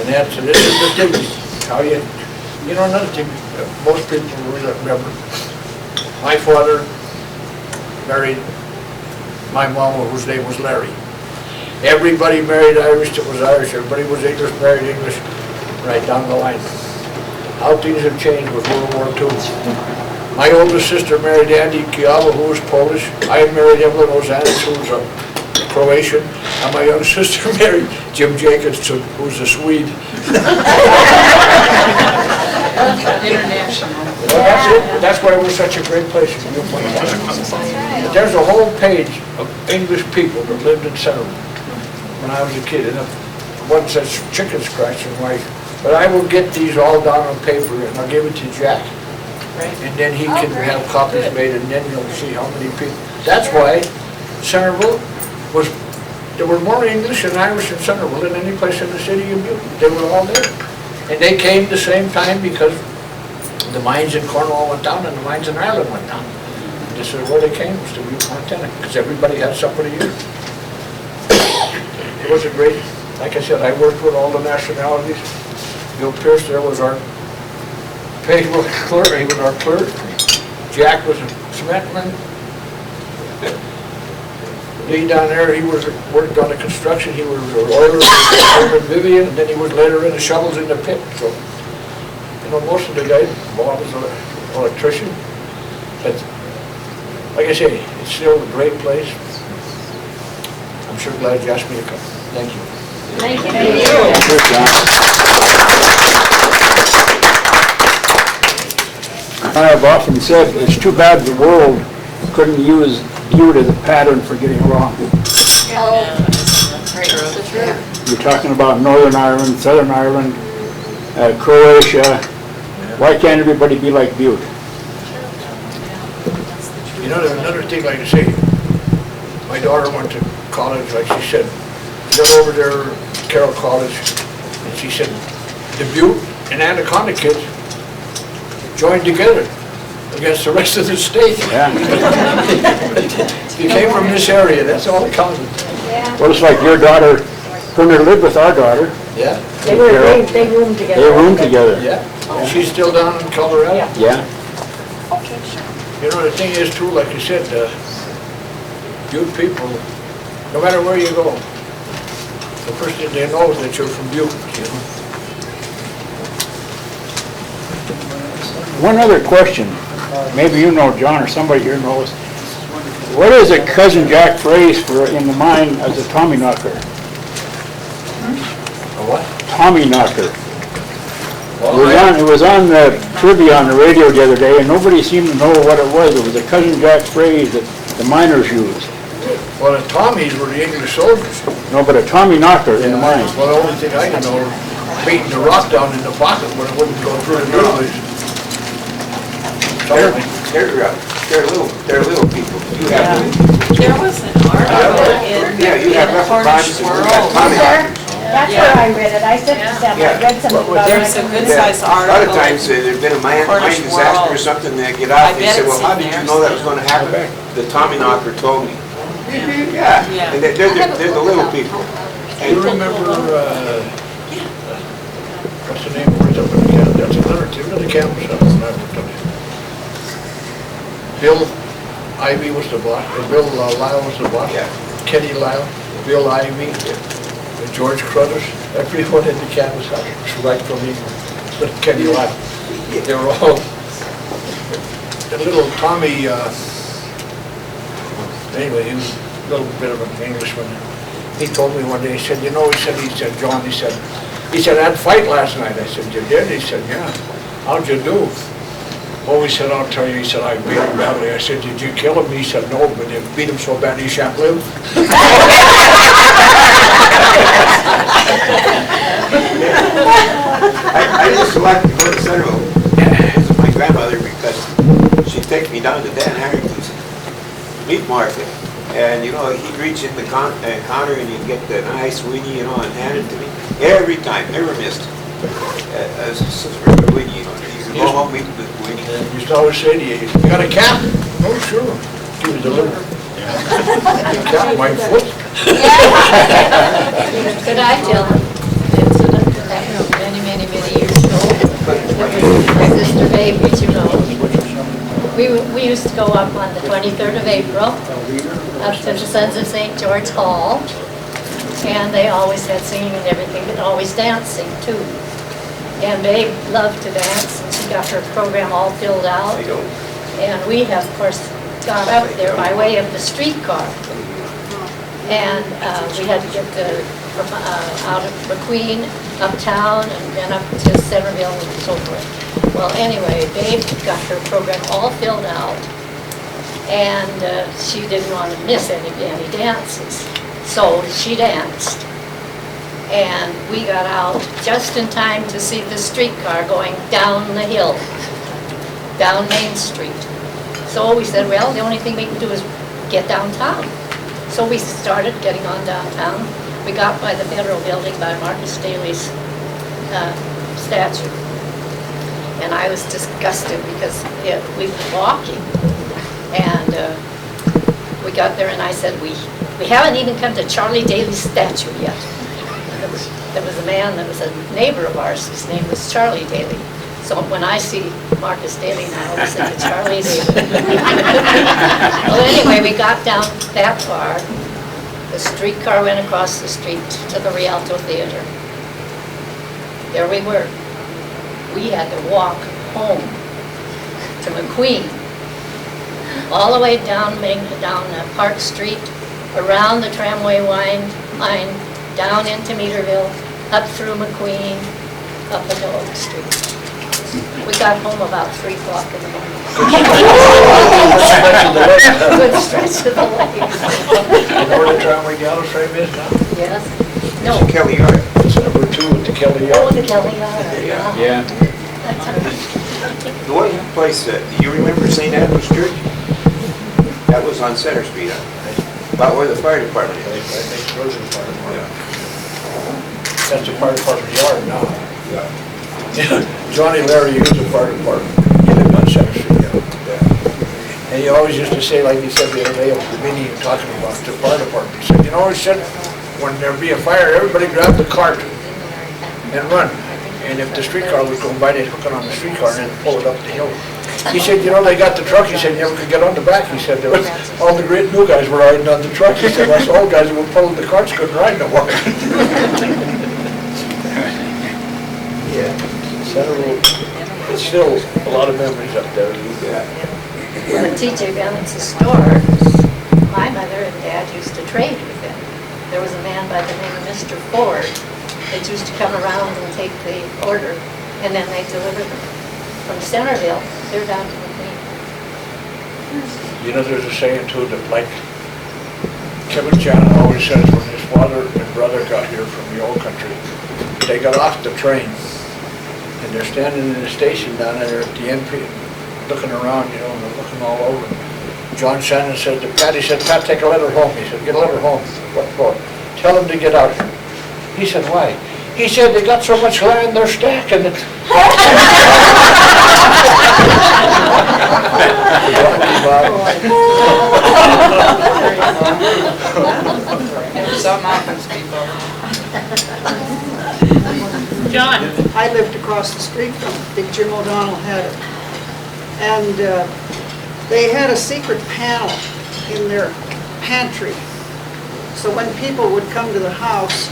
And that's, this is the dignity, how you know, another thing, most people really remember, my father married my mom, whose name was Larry. Everybody married Irish that was Irish, everybody was English, married English, right down the line. How things have changed with World War II. My oldest sister married Andy Kiawa, who was Polish. I married Evelyn Ozanis, who was a Croatian. And my younger sister married Jim Jacobson, who was a Swede. International. Well, that's it. That's why it was such a great place. But there's a whole page of English people that lived in Centerville when I was a kid. And one says chicken scratch and wife. But I will get these all down on paper and I'll give it to Jack. And then he can have copies made, and then you'll see how many people. That's why Centerville was, there were more English and Irish in Centerville than any place in the city of Butte. They were all there. And they came the same time because the mines in Cornwall went down and the mines in Ireland went down. This is where they came, was to Butte, Montana, because everybody had somebody here. It was a great, like I said, I worked with all the nationalities. Bill Pierce there was our payroll clerk, he was our clerk. Jack was a cementman. Lee down there, he worked on the construction, he was an oiler in Vivian, and then he was later in the shovels in the pit. So, you know, most of the guys, Bob was an electrician. But, like I say, it's still a great place. I'm sure glad you asked me to come. Thank you. Thank you. Good, John. I've often said it's too bad the world couldn't use Butte as a pattern for getting along. You're talking about Northern Ireland, Southern Ireland, Croatia. Why can't everybody be like Butte? You know, there's another thing like I say, my daughter went to college, like she said, they're over there, Carroll College, and she said, the Butte and Anaconda kids joined together against the rest of the state. Yeah. You came from this area, that's all that counted. Well, it's like your daughter, when they lived with our daughter. Yeah. They roomed together. They roomed together. Yeah. She's still down in Colorado. Yeah. You know, the thing is too, like you said, Butte people, no matter where you go, the first thing they know is that you're from Butte, you know. One other question, maybe you know, John, or somebody here knows. What is a Cousin Jack phrase for in the mine as a Tommy knocker? A what? Tommy knocker. It was on the trivia on the radio the other day, and nobody seemed to know what it was. It was a Cousin Jack phrase that the miners used. Well, the Tommies were the English soldiers. No, but a Tommy knocker in the mine. Well, the only thing I can know is beating the rock down in the pocket when it wouldn't go through the noise. They're little people. You have There was an article in the Cornish World. That's where I read it. I said to Sam, I read something about it. There's a good sized a lot article. of times there's been a mine Cornish disaster or World. something, they get out, I they bet say, it's well, how in did you there know that was going to happen? The Tommy knocker told me. Yeah, Yeah. and they're the little people. Do you remember, what's the name of it up in the camp? That's another campus up in Everton. Bill Ivy was the boss, or Bill Lyle was the boss. Yeah. Kenny Lyle, Bill Ivy, and George Cruthers, everyone in the campus house was right from England. But Kenny Lyle, they were all, the little Tommy, anyway, he was a little bit of an Englishman. He told me one day, he said, you know, he said, John, he said, I had a fight last night. I said, you did? He said, yeah. How'd you do? Oh, he said, I'll tell you. He said, I beat him badly. I said, did you kill him? He said, no, but you beat him so bad he shan't live. I used to like to go to Centerville with my grandmother because she'd take me down to Dan Harrington's meat market. And, you know, he'd reach in the counter and he'd get the nice weenie, you know, and hand it to me. Every time, never missed. It's such a very good weenie, you know. You go home, eat the weenie. And he used to always say to you, you got a cap? Oh, sure. Give me the liver. The cap, my foot. Good eye, Jill. used to go up on the 23rd of April, up to the Sons of St. George Hall. And they always had singing and everything, but always dancing too. And Babe loved to dance, and she got her program all filled out. And we have, of course, got up there by way of the streetcar. And we had to get from out of McQueen, uptown, and then up to Centerville and so forth. Well, anyway, Babe got her program all filled out, and she didn't want to miss any dances. So she danced, and we got out just in time to see the streetcar going down the hill, down Main Street. So we said, well, the only thing we can do is get downtown. So we started getting on downtown. We got by the Federal Building by Marcus Daly's statue. And I was disgusted because we were walking. And we got there and I said, we haven't even come to Charlie Daly's statue yet. There was a man that was a neighbor of ours, his name was Charlie Daly. So when I see Marcus Daly now, I always think of Charlie Daly. Well, anyway, we got down that far. The streetcar went across the street to the Rialto Theater. There we were. We had to walk home to McQueen, all the way down Park Street, around the tramway line, down into Meaderville, up through McQueen, up into Oak Street. We got home about 3 o'clock in the morning. Good stretch of the leg. You know where the tramway gallows frame is now? Yes. No. It's Kelly Yard. It's number 2 at the Kelly Oh, Yard. the Kelly Yard. Yeah. That's right. The one place, do you remember St. Andrew's Church? That was on Center Street, about where the fire department I is. think it's Rosen Fire Department. That's the fire department yard now. Johnny Larry used the fire department, get him on Center Street. And he always used to say, like he said the other day at the meeting, talking about the fire department, he said, you know, he said, when there be a fire, everybody grab the cart and run. And if the streetcar was going by, they'd hook it on the streetcar and then pull it up the hill. He said, you know, they got the truck, he said, you never could get on the back. He said, there was, all the great new guys were riding on the truck. He said, us old guys who were pulling the carts couldn't ride no more. Yeah, Centerville, it's still a lot of memories up there. Well, at T.J. Bennett's store, my mother and Dad used to trade with him. There was a man by the name of Mr. Ford that used to come around and take the order, and then they deliver them from Centerville. They're down to McLean. You know, there's a saying too that, like Kevin Shannon always says, when his father and brother got here from the old country, they got off the train and they're standing in the station down there at the NP, looking around, you know, and they're looking all over. John Shannon said to Pat, he said, Pat, take a letter home. He said, get a letter home. What for? Tell them to get out here. He said, why? He said, they got so much land, they're stacking it. Some happens, people. John. I lived across the street from Big Jim O'Donnell had it. And they had a secret panel in their pantry. So when people would come to the house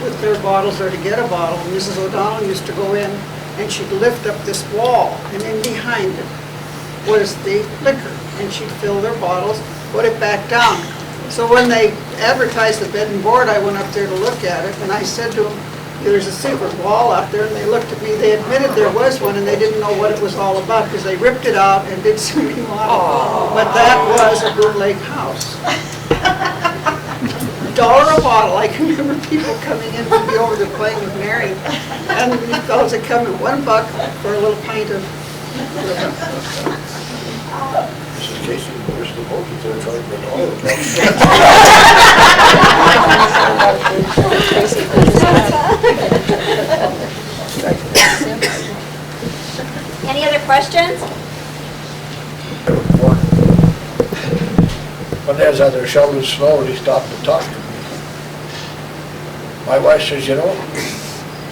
with their bottles or to get a bottle, Mrs. O'Donnell used to go in and she'd lift up this wall, and in behind it was the liquor. And she'd fill their bottles, put it back down. So when they advertised the bed and board, I went up there to look at it, and I said to them, there's a secret wall out there, and they looked at me. They admitted there was one, and they didn't know what it was all about, because they ripped it out and did some remodeling. But that was a bootleg house. $1 a bottle. I can remember people coming in to be over there playing with Mary, and these fellows would come at $1 for a little pint of liquor. This is Casey, where's the boat? They're trying to bring all of them. Any other questions? When they was out there shoveling snow, he stopped and talked to me. My wife says, you know,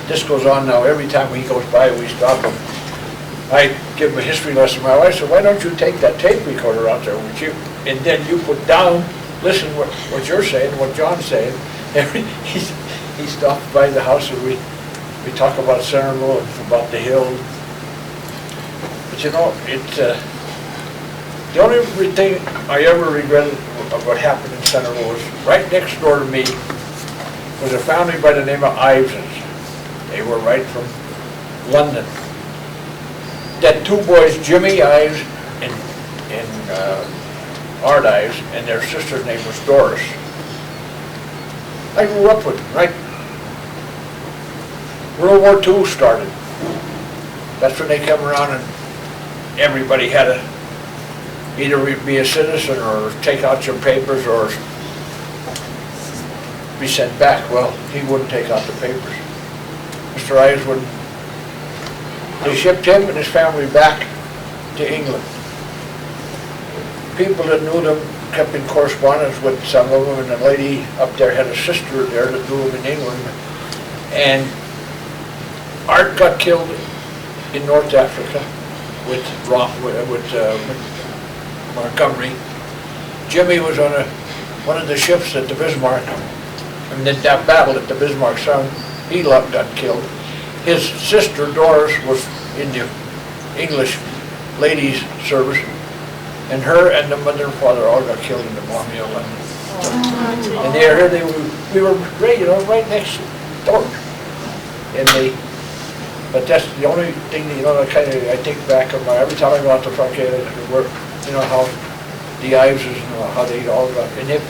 this goes on now, every time he goes by, we stop him. I give him a history lesson. My wife said, why don't you take that tape recorder out there with you? And then you put down, listen what you're saying, what John's saying. And he stopped by the house and we talk about Centerville and about the hill. But you know, it's, the only thing I ever regretted of what happened in Centerville was right next door to me was a family by the name of Ivesons. They were right from London. That two boys, Jimmy Ives and Art Ives, and their sister's name was Doris. I grew up with them, right? World War II started. That's when they came around and everybody had to either be a citizen or take out your papers or be sent back. Well, he wouldn't take out the papers. Mr. Ives wouldn't. They shipped him and his family back to England. People that knew them kept in correspondence with some of them, and the lady up there had a sister there that knew them in England. And Art got killed in North Africa with Montgomery. Jimmy was on one of the ships at the Bismarck, and in that battle at the Bismarck Sound, he got killed. His sister Doris was in the English ladies' service, and her and the mother and father all got killed in the bombing of London. And we were right next door. But that's the only thing that, I think back of every time I go out to front gate, how the Iveses, how they all got, and if,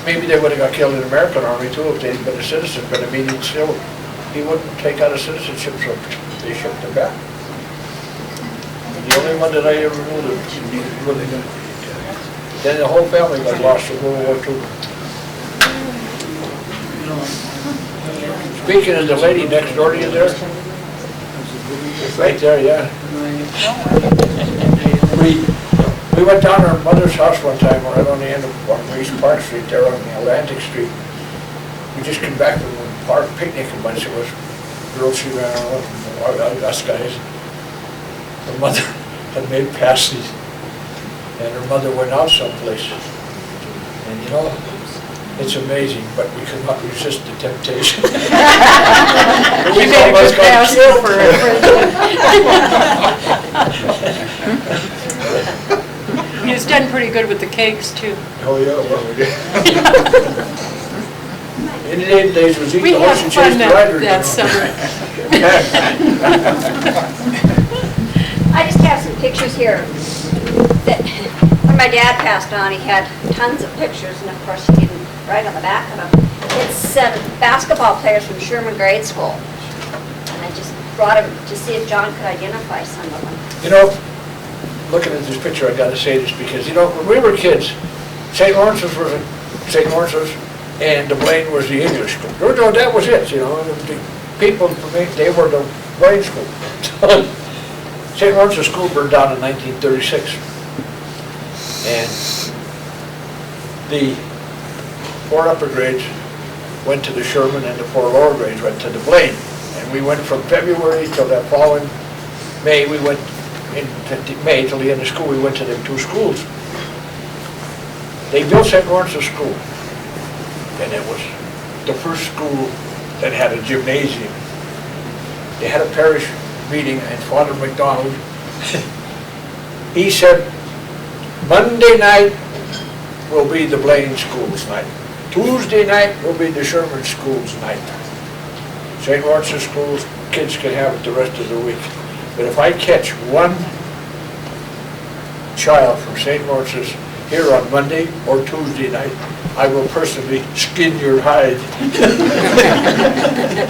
maybe they would have got killed in the American Army too if they'd been a citizen, but I mean, he wouldn't take out a citizenship, so they shipped him back. And the only one that I ever knew that really did. Then the whole family got lost in World War II. Speaking of the lady next door to you there, right there, yeah. We went down to her mother's house one time, right on the end of East Park Street, there on Atlantic Street. We just came back from the park picnic, a bunch of us girls she ran around, us guys. Her mother had made pasties, and her mother went out someplace. And it's amazing, but we could not resist the temptation. You made a good pass for it. He's done pretty good with the cakes, too. Oh, yeah, well, we did. In the old days, was eat We the had horse and fun chase the rider. that summer. I just have some pictures here that when my dad passed on, he had tons of pictures, and of course he didn't write on the back of them. It's basketball players from Sherman Grade School, and I just brought them to see if John could identify some of them. Looking at this picture, I got to say this because when we were kids, St. Lawrence's was St. Lawrence's, and the Blaine was the English school. That was it. The people for me, they were the Blaine school. St. Lawrence's school burned down in 1936. And the 4 upper grades went to the Sherman and the 4 lower grades went to the Blaine. And we went from February till that following May, we went in May till the end of school, we went to them 2 schools. They built St. Lawrence's School, and it was the first school that had a gymnasium. They had a parish meeting, and Father McDonald, he said, Monday night will be the Blaine School's night. Tuesday night will be the Sherman School's night. St. Lawrence's School's kids can have it the rest of the week. But if I catch one child from St. Lawrence's here on Monday or Tuesday night, I will personally skin your hide.